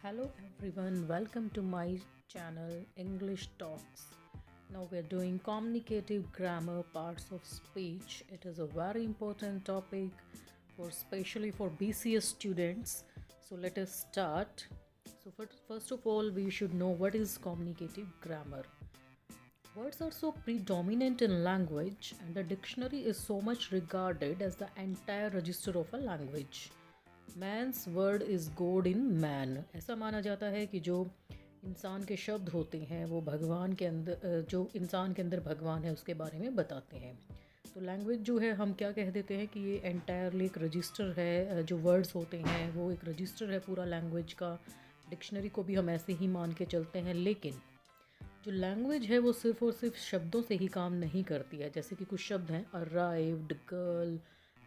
Hello everyone, welcome to my channel English Talks. Now we're doing communicative grammar parts of speech. It is a very important topic for especially for BCS students. So let us start. So first of all, we should know what is communicative grammar. Words are so predominant in language and the dictionary is so much regarded as the entire register of a language. Man's word is God in man, ऐसा माना जाता है कि जो इंसान के शब्द होते हैं वो भगवान के अंदर, जो इंसान के अंदर भगवान है उसके बारे में बताते हैं। तो लैंग्वेज जो है हम क्या कह देते हैं कि ये एंटायरली एक रजिस्टर है, जो वर्ड्स होते हैं वो एक रजिस्टर है पूरा लैंग्वेज का। डिक्शनरी को भी हम ऐसे ही मान के चलते हैं, लेकिन जो लैंग्वेज है वो सिर्फ़ और सिर्फ शब्दों से ही काम नहीं करती है। जैसे कि कुछ शब्द हैं अराइव्ड, गर्ल,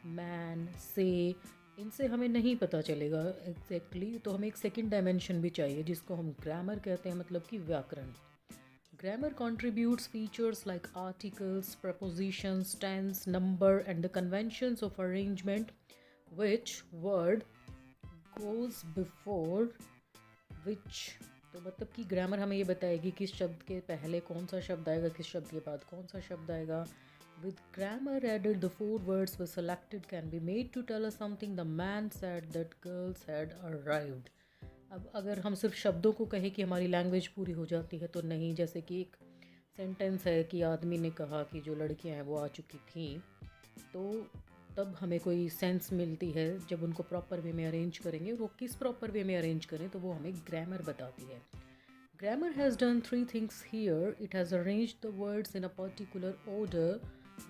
मैन, से, इनसे हमें नहीं पता चलेगा एग्जैक्टली, तो हमें एक सेकंड डायमेंशन भी चाहिए जिसको हम ग्रामर कहते हैं, मतलब कि व्याकरण। Grammar contributes features like articles, prepositions, tense, number and the conventions of arrangement which word goes before which। तो मतलब कि ग्रामर हमें ये बताएगी किस शब्द के पहले कौन सा शब्द आएगा, किस शब्द के बाद कौन सा शब्द आएगा। With grammar added, the four words were selected can be made to tell us something. The man said that girls had arrived. अब अगर हम सिर्फ शब्दों को कहें कि हमारी लैंग्वेज पूरी हो जाती है तो नहीं। जैसे कि एक सेंटेंस है कि आदमी ने कहा कि जो लड़कियां हैं वो आ चुकी थी, तो तब हमें कोई सेंस मिलती है जब उनको प्रॉपर वे में अरेंज करेंगे। वो किस प्रॉपर वे में अरेंज करें तो वो हमें ग्रामर बताती है। Grammar has done three things here. It has arranged the words in a particular order,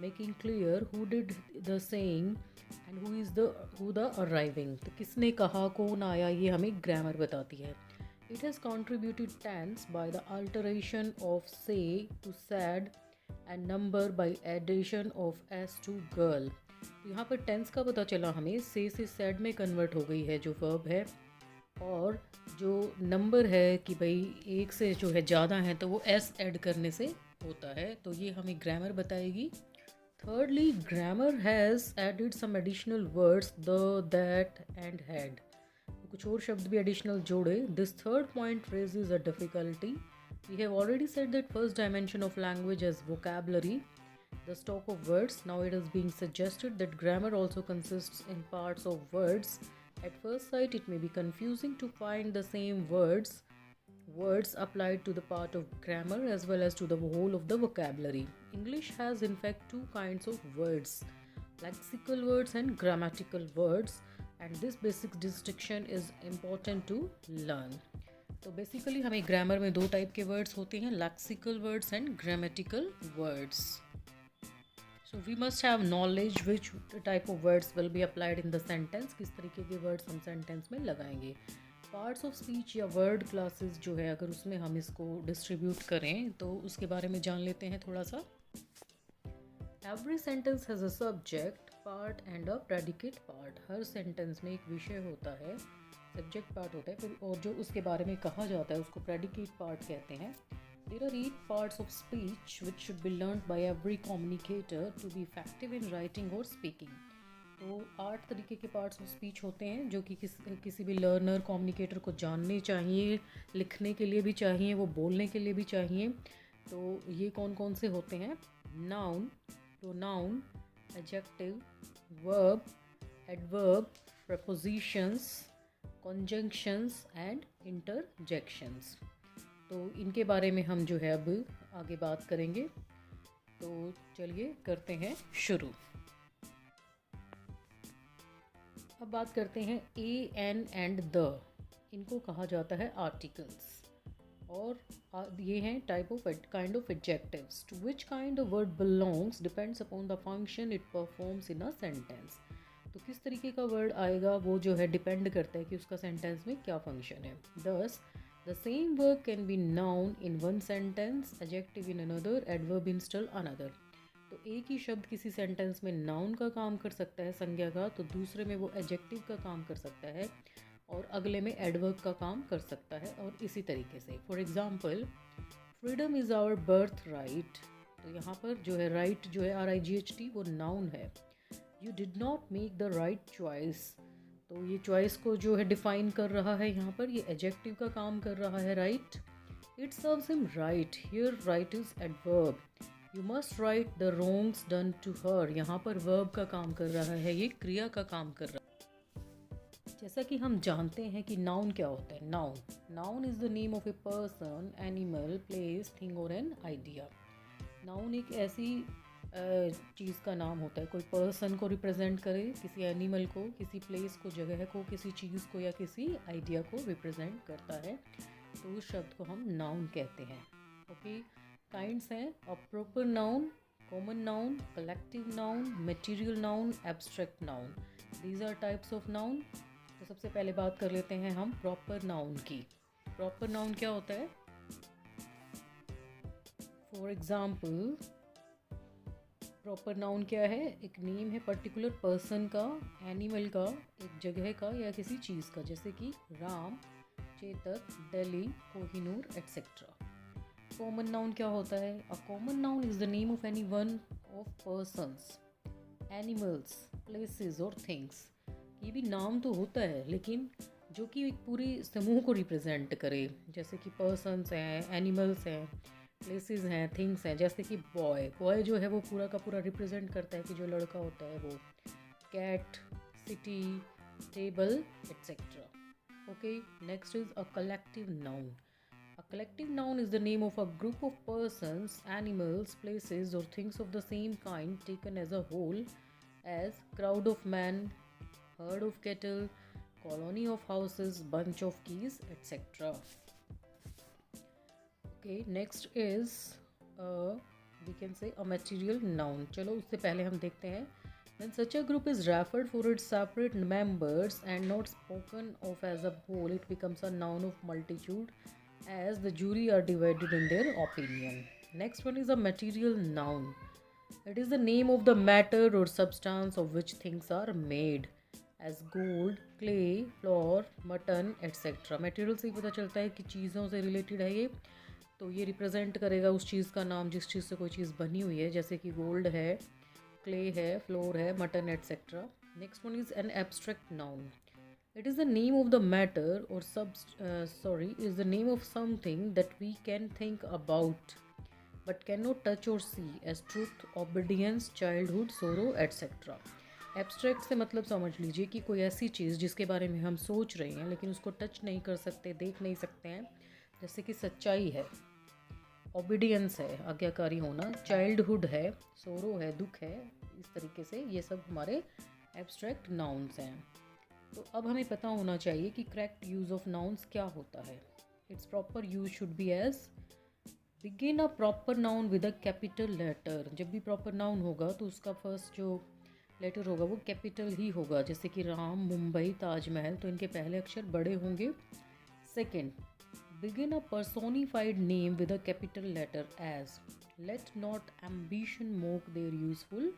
making clear who did the saying and who the arriving। तो किसने कहा, कौन आया, ये हमें ग्रामर बताती है। It has contributed tense by the alteration of say to said and number by addition of s to girl। तो यहाँ पर टेंस का पता चला हमें, से said में कन्वर्ट हो गई है जो वर्ब है, और जो नंबर है कि भाई एक से जो है ज़्यादा है तो वो एस ऐड करने से होता है, तो ये हमें ग्रामर बताएगी। Thirdly, grammar has added some additional words the, that and had. कुछ और शब्द भी एडिशनल जोड़े। This third point raises a difficulty. We have already said that first dimension of language is vocabulary, the stock of words. Now it is being suggested that grammar also consists in parts of words. At first sight, it may be confusing to find the same words applied to the part of grammar as well as to the whole of the vocabulary. English has in fact two kinds of words, lexical words and grammatical words, and this basic distinction is important to learn. तो basically हमें grammar में दो type के words होते हैं, lexical words and grammatical words. So we must have knowledge which type of words will be applied in the sentence, किस तरीके के words हम sentence में लगाएंगे। Parts of speech या word classes जो है, अगर उसमें हम इसको distribute करें तो उसके बारे में जान लेते हैं थोड़ा सा। Every sentence has a subject part and a predicate part। Her sentence में एक विषय होता है, subject part होता है, फिर और जो उसके बारे में कहा जाता है उसको predicate part कहते हैं। There are 8 parts of speech which should be learned by every communicator to be effective in writing or speaking। तो 8 तरीके के पार्ट्स ऑफ स्पीच होते हैं जो कि किसी भी लर्नर कम्युनिकेटर को जानने चाहिए, लिखने के लिए भी चाहिए, वो बोलने के लिए भी चाहिए। तो ये कौन कौन से होते हैं? Noun, pronoun, adjective, verb, adverb, propositions, conjunctions and interjections. तो इनके बारे में हम जो है अब आगे बात करेंगे। तो चलिए करते हैं शुरू। अब बात करते हैं ए, एन एंड द। इनको कहा जाता है आर्टिकल्स, और ये हैं type of kind of adjectives. To which kind of word belongs depends upon the function it performs in a sentence. तो किस तरीके का वर्ड आएगा वो जो है डिपेंड करता है कि उसका सेंटेंस में क्या फंक्शन है। दस, the same verb can be noun in one sentence, adjective in another, adverb in still another। तो एक ही शब्द किसी सेंटेंस में नाउन का काम कर सकता है, संज्ञा का, तो दूसरे में वो एडजेक्टिव का काम कर सकता है, और अगले में एडवर्ब का काम कर सकता है, और इसी तरीके से। For example, freedom is our birth right. तो यहाँ पर जो है राइट जो है RIGHT वो नाउन है। You did not make the right choice. तो ये चॉइस को जो है डिफाइन कर रहा है यहाँ पर, ये एडजेक्टिव का काम कर रहा है, right. It serves him right, here right is adverb. You must right the wrongs done to her, यहाँ पर वर्ब का काम कर रहा है, ये क्रिया का काम कर रहा है। जैसा कि हम जानते हैं कि नाउन क्या होता है। Noun is the name of a person, animal, place, thing और एन आइडिया। नाउन एक ऐसी चीज़ का नाम होता है, कोई पर्सन को रिप्रेजेंट करे, किसी एनिमल को, किसी प्लेस को, जगह को, किसी चीज़ को या किसी आइडिया को रिप्रेजेंट करता है, तो उस शब्द को हम नाउन कहते हैं। ओके, काइंड्स हैं a proper noun, common noun, collective noun, material noun, abstract noun. These are types of noun. तो सबसे पहले बात कर लेते हैं हम प्रॉपर नाउन की। प्रॉपर नाउन क्या होता है? फॉर एग्जाम्पल, प्रॉपर नाउन क्या है? एक नेम है पर्टिकुलर पर्सन का, एनिमल का, एक जगह का या किसी चीज़ का, जैसे कि Ram, Chetak, Delhi, Kohinoor etcetera. Common noun क्या होता है? A common noun is the name of any one of persons, animals, places और थिंग्स। ये भी नाम तो होता है, लेकिन जो कि एक पूरी समूह को रिप्रेजेंट करे, जैसे कि पर्सन्स हैं, एनिमल्स हैं, प्लेसेस हैं, थिंग्स हैं। जैसे कि बॉय जो है वो पूरा का पूरा रिप्रेजेंट करता है कि जो लड़का होता है वो। Cat, city, table etcetera. Okay, next is a collective noun. A collective noun is the name of a group of persons, animals, places or things of the same kind taken as a whole, as crowd of men, herd of cattle, colony of houses, bunch of keys, etc. Okay, next is we can say a material noun. चलो उससे पहले हम देखते हैं, when such a group is referred for its separate members and not spoken of as a whole, it becomes a noun of multitude, as the jury are divided in their opinion. Next one is a material noun. It is the name of the matter or substance of which things are made, as gold, clay, flour, mutton, etc. Material से ही पता चलता है कि चीज़ों से related है ये, तो ये रिप्रेजेंट करेगा उस चीज़ का नाम जिस चीज़ से कोई चीज़ बनी हुई है, जैसे कि गोल्ड है, क्ले है, फ्लोर है, mutton etcetera. Next one is an abstract noun. It is the name of the matter or is the name of something that we can think about but cannot touch or see, as truth, obedience, childhood, sorrow, etc. Abstract से मतलब समझ लीजिए कि कोई ऐसी चीज़ जिसके बारे में हम सोच रहे हैं लेकिन उसको टच नहीं कर सकते, देख नहीं सकते हैं, जैसे कि सच्चाई है, ओबीडियंस है, आज्ञाकारी होना, चाइल्डहुड है, सोरो है, दुख है, इस तरीके से ये सब हमारे एब्स्ट्रैक्ट नाउन्स हैं। तो अब हमें पता होना चाहिए कि करेक्ट यूज़ ऑफ नाउन्स क्या होता है। Its proper use should be as begin a proper noun with a capital letter. जब भी प्रॉपर नाउन होगा तो उसका फर्स्ट जो लेटर होगा वो कैपिटल ही होगा, जैसे कि राम, मुंबई, ताजमहल, तो इनके पहले अक्षर बड़े होंगे। Second, begin a personified name with a capital letter as let not ambition mock their useful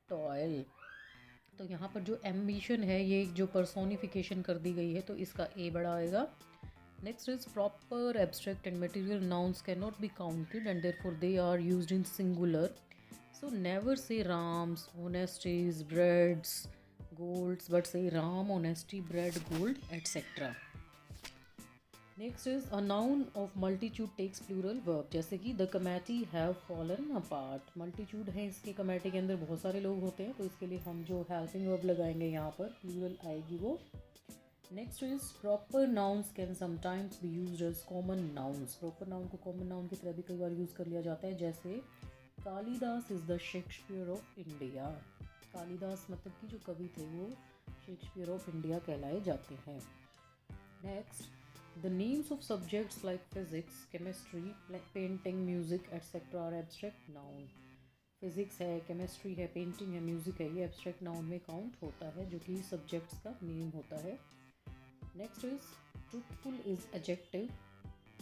toil. तो यहाँ पर जो एम्बिशन है ये जो पर्सोनिफिकेशन कर दी गई है तो इसका ए बड़ा आएगा। Next is proper abstract and material nouns can not be counted and therefore they are used in singular, so never say Rams, honesties, breads, golds, but say Ram, honesty, bread, gold etcetera. Next is a noun of multitude takes plural verb, जैसे कि the committee have fallen apart. Multitude है इसके, committee के अंदर बहुत सारे लोग होते हैं, तो इसके लिए हम जो हेल्पिंग वर्ब लगाएंगे यहाँ पर प्लूरल आएगी वो। Next is proper nouns can sometimes be used as common nouns. Proper noun को कॉमन नाउन की तरह भी कई बार यूज़ कर लिया जाता है, जैसे Kalidas is the Shakespeare of India. Kalidas मतलब कि जो कवि थे वो शेक्सपियर ऑफ इंडिया कहलाए जाते हैं। Next, the names of subjects like physics, chemistry, painting, music, etc. are abstract noun. Physics है, केमिस्ट्री है, पेंटिंग है, म्यूज़िक है, ये एब्स्ट्रैक्ट नाउन में काउंट होता है, जो कि सब्जेक्ट्स का नेम होता है। Next is truthful is adjective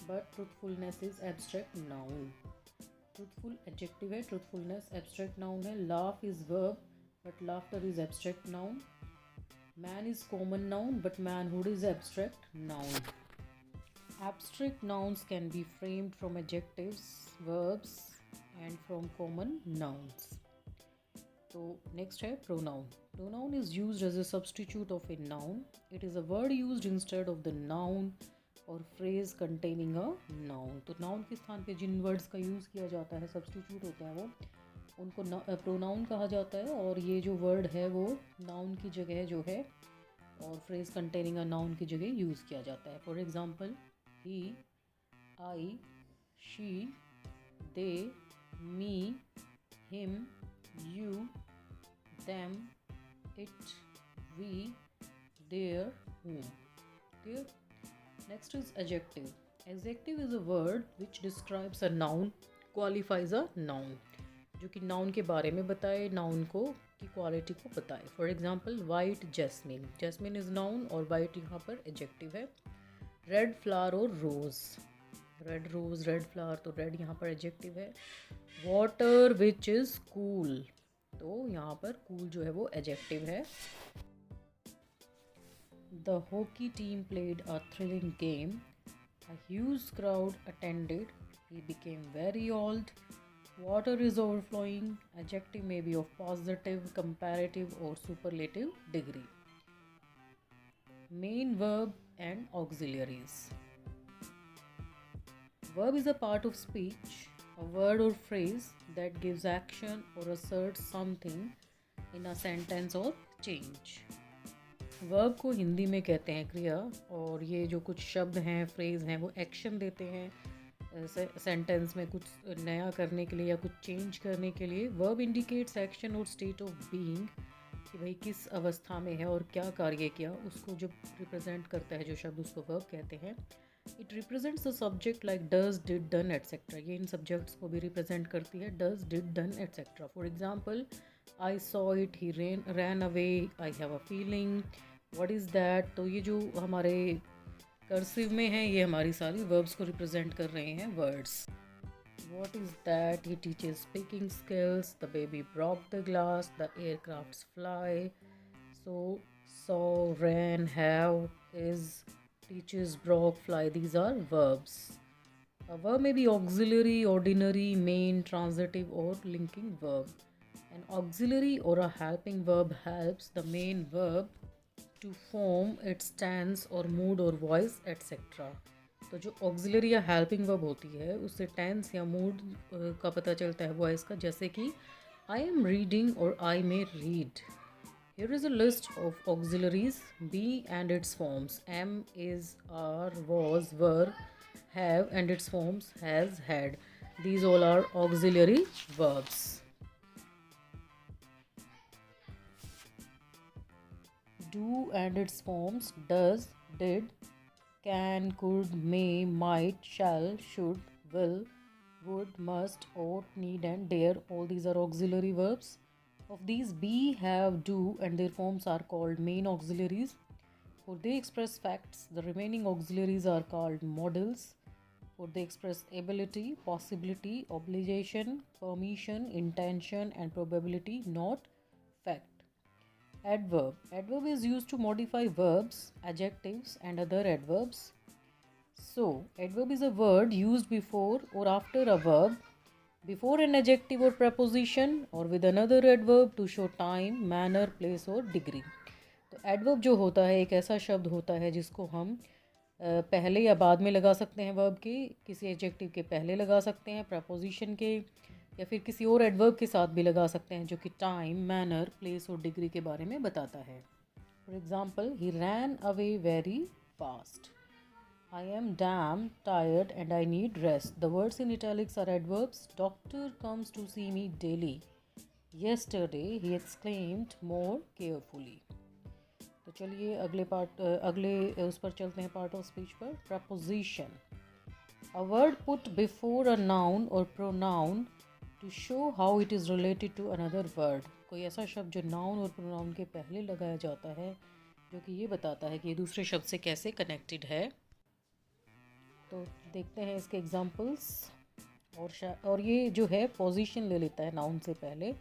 but truthfulness is abstract noun. Truthful adjective है, ट्रूथफुलनेस एब्स्ट्रैक्ट नाउन है। Laugh is verb but laughter is abstract noun. Man is common noun but manhood is abstract noun. Abstract nouns can be framed from adjectives, verbs, and from common nouns. तो next है pronoun. Pronoun is used as a substitute of a noun. It is a word used instead of the noun और phrase containing a noun. तो noun के स्थान पे जिन words का use किया जाता है, सब्स्टिट्यूट होते हैं, वो उनको प्रोनाउन कहा जाता है. और ये जो वर्ड है वो नाउन की जगह जो है और फ्रेज कंटेनिंग अ नाउन की जगह यूज़ किया जाता है. For example, he, I, she, they, me, him, you, them, it, we, their, whom. Clear? Next is adjective. Adjective is a word which describes a noun, qualifies a noun. जो कि noun के बारे में बताए, noun को की quality को बताए. For example, white jasmine. Jasmine is noun और वाइट यहाँ पर एडजेक्टिव है. रेड फ्लावर और rose. Red rose, red flower, तो रेड यहाँ पर एडजेक्टिव है. वाटर विच इज़ कूल, तो यहाँ पर कूल जो है वो एडजेक्टिव है. The hockey team played a thrilling game. A huge crowd attended. He became very old. Water is overflowing. Adjective may be of positive, comparative और superlative degree. Main verb and auxiliaries. Verb is a part of speech, a word or phrase that gives action or asserts something in a sentence or change. Verb को हिंदी में कहते हैं क्रिया, और ये जो कुछ शब्द हैं, फ्रेज हैं, वो एक्शन देते हैं सेंटेंस में कुछ नया करने के लिए या कुछ चेंज करने के लिए. वर्ब इंडिकेट्स एक्शन और स्टेट ऑफ बीइंग, कि भाई किस अवस्था में है और क्या कार्य किया, उसको जब रिप्रेजेंट करता है जो शब्द, उसको वर्ब कहते हैं. It represents the subject like does, did, done etcetera. ये इन सब्जेक्ट्स को भी रिप्रेजेंट करती है, does, did, done etcetera. For example, I saw it, he ran away, I have a feeling, what is that. तो ये जो हमारे कर्सिव में है, ये हमारी सारी वर्ब्स को रिप्रेजेंट कर रहे हैं words. What is that? He teaches speaking skills. The baby broke the glass. The aircrafts fly. So, saw, ran, have, is, teaches, broke, fly. These are verbs. A verb may be auxiliary, ordinary, main, transitive, or linking verb. An auxiliary or a helping verb helps the main verb to form its tense or mood or voice, etc. तो जो auxiliary या helping verb होती है, उससे tense या mood का पता चलता है, वॉइस का. जैसे कि आई एम रीडिंग और I may read. Here is a list of auxiliaries. Be and its forms. Am is, are, was, were, have and its forms has, had. These all are auxiliary verbs. Do and its forms does, did, can, could, may, might, shall, should, will, would, must, ought, need and dare. All these are auxiliary verbs. Of these, be, have, do and their forms are called main auxiliaries, for they express facts. The remaining auxiliaries are called modals, for they express ability, possibility, obligation, permission, intention and probability, not fact. Adverb. Adverb is used to modify verbs, adjectives and other adverbs. So, adverb is a word used before or after a verb, before an adjective or preposition, or with another adverb to show time, manner, place or degree. तो adverb जो होता है एक ऐसा शब्द होता है जिसको हम पहले या बाद में लगा सकते हैं वर्ब के, किसी एडजेक्टिव के पहले लगा सकते हैं, प्रपोजिशन के, या फिर किसी और एडवर्ब के साथ भी लगा सकते हैं जो कि टाइम, मैनर, प्लेस और डिग्री के बारे में बताता है. For example, he ran away very fast. I am damn tired and I need rest. The words in italics are adverbs. Doctor comes to see me daily. Yesterday he exclaimed more carefully. तो चलिए अगले उस पर चलते हैं, part of speech पर. Preposition. A word put before a noun और pronoun to show how it is related to another word. कोई ऐसा शब्द जो नाउन और प्रोनाउन के पहले लगाया जाता है, जो कि ये बताता है कि ये दूसरे शब्द से कैसे कनेक्टेड है. तो देखते हैं इसके एग्जांपल्स. और ये जो है पोजीशन ले लेता है नाउन से पहले,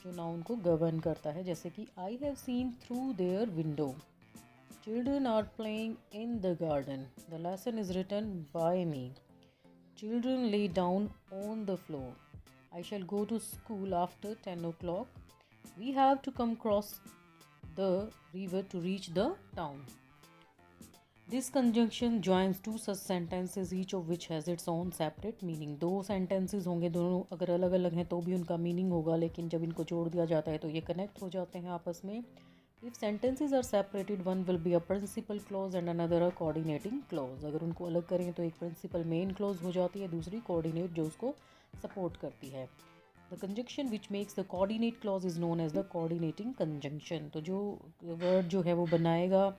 जो नाउन को गवर्न करता है. जैसे कि I have seen through their window. Children are playing in the garden. The lesson is written by me. Children lay down on the floor. I shall go to school after 10 o'clock. We have to come across the river to reach the town. This conjunction joins two such sentences, each of which has its own separate meaning. दो sentences होंगे, दोनों अगर अलग अलग हैं तो भी उनका meaning होगा, लेकिन जब इनको जोड़ दिया जाता है तो ये connect हो जाते हैं आपस में. If sentences are separated, one will be a principal clause and another a coordinating clause. अगर उनको अलग करें तो एक principal main clause हो जाती है, दूसरी coordinate जो उसको support करती है. The conjunction which makes the coordinate clause is known as the coordinating conjunction. तो जो word जो है वो बनाएगा,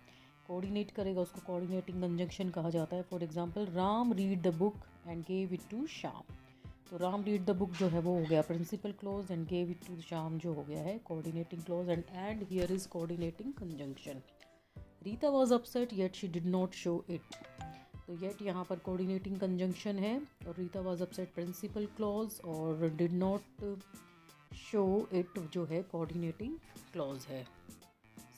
कोऑर्डिनेट करेगा, उसको कोऑर्डिनेटिंग कंजंक्शन कहा जाता है. For example, Ram read the book and gave it to Shyam. तो राम रीड द बुक जो है वो हो गया principal clause, and gave it to Shyam जो हो गया है coordinating clause. And here is coordinating conjunction. Rita was upset yet she did not show it. तो येट यहाँ पर कोऑर्डिनेटिंग कंजंक्शन है, और Rita was upset principal clause, और डिड नॉट शो इट जो है कोऑर्डिनेटिंग क्लोज है.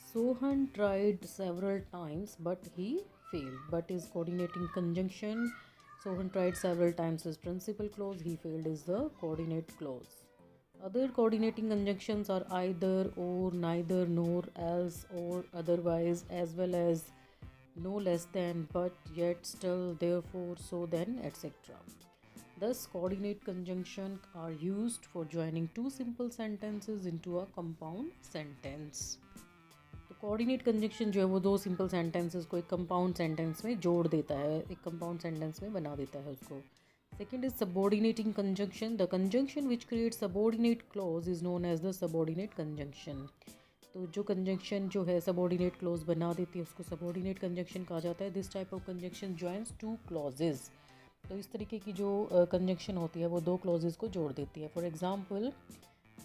Sohan tried several times but he failed. But is coordinating conjunction. Sohan tried several times is principal clause, he failed is the coordinate clause. Other coordinating conjunctions are either, or, neither, nor, else, or, otherwise, as well as no less than, but, yet, still, therefore, so, then, etc. Thus, coordinate conjunction are used for joining two simple sentences into a compound sentence. तो coordinate conjunction जो है वो दो simple sentences को एक compound sentence में जोड़ देता है, एक कंपाउंड सेंटेंस में बना देता है उसको. Second is subordinating conjunction. The conjunction which creates subordinate clause is known as the subordinate conjunction. तो जो कंजंक्शन जो है सबऑर्डिनेट क्लॉज बना देती है उसको सबऑर्डिनेट कंजंक्शन कहा जाता है. This type of conjunction joins two clauses. तो इस तरीके की जो कंजंक्शन होती है वो दो क्लॉजेज को जोड़ देती है. For example,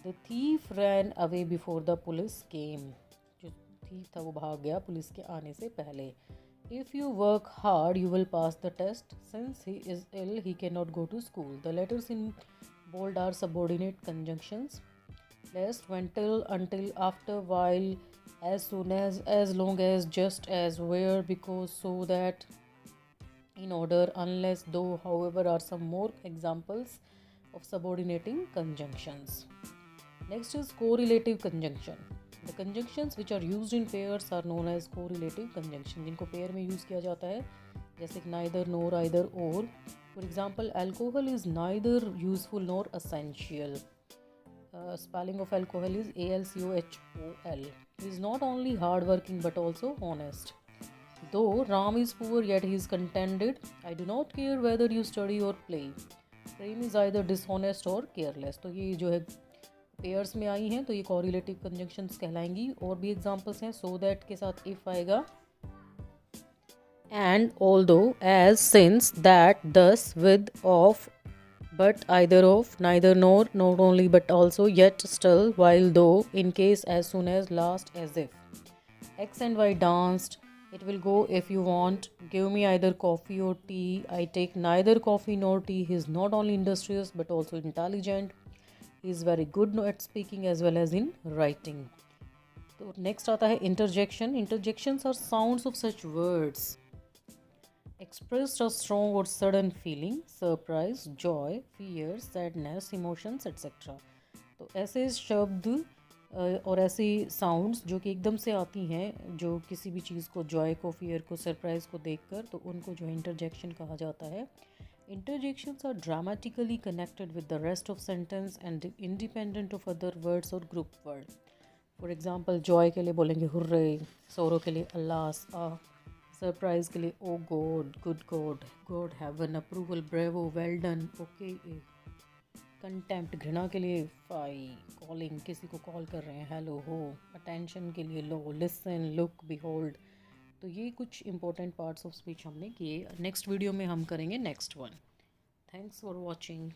the thief ran away before the police came. Thief था वो भाग गया पुलिस के आने से पहले. If you work hard you will pass the test. Since he is ill he can not go to school. The letters in bold are subordinate conjunctions. Lest, when, till, until, after, while, as soon as long as, just as, where, because, so that, in order, unless, though, however are some more examples of subordinating conjunctions. Next is correlative conjunction. The conjunctions which are used in pairs are known as correlative conjunction. जिनको pair में use किया जाता है, जैसे neither, nor, either, or. For example, alcohol is neither useful nor essential. Spelling of alcohol is ALCOHOL. He is not only hardworking but also honest. Though Ram is poor yet he is contented. I do not care whether you study or play. Prem is either dishonest or careless. तो ये जो है pairs में आई हैं तो ये correlative conjunctions कहलाएंगी. और भी एग्जांपल्स हैं. सो दैट के साथ इफ आएगा, and, although, as, since, that, thus, with, of, but, either of, neither, nor, not only but also, yet, still, while, though, in case, as soon as, last, as if. X and Y danced. It will go if you want. Give me either coffee or tea. I take neither coffee nor tea. He is not only industrious but also intelligent. He is very good at speaking as well as in writing. तो next आता है interjection. Interjections are sounds of such words expressed a strong or sudden feeling, surprise, joy, fear, sadness, emotions, etc. तो ऐसे शब्द और ऐसी sounds जो कि एकदम से आती हैं, जो किसी भी चीज़ को, जॉय को, फियर को, सरप्राइज़ को देखकर, तो उनको जो है इंटरजेक्शन कहा जाता है. Interjections are dramatically connected with the rest of sentence and independent of other words or group word. For example, joy के लिए बोलेंगे hurray, sorrow के लिए alas, सरप्राइज के लिए O God, good God, God heaven, approval, bravo, well done, okay. Contempt, घृणा के लिए फाई, कॉलिंग, किसी को कॉल कर रहे हैं, हेलो हो. अटेंशन के लिए लो, लिसन, लुक, बिहोल्ड. तो ये कुछ इंपॉर्टेंट पार्ट्स ऑफ स्पीच हमने किए. नेक्स्ट वीडियो में हम करेंगे next one. Thanks for watching.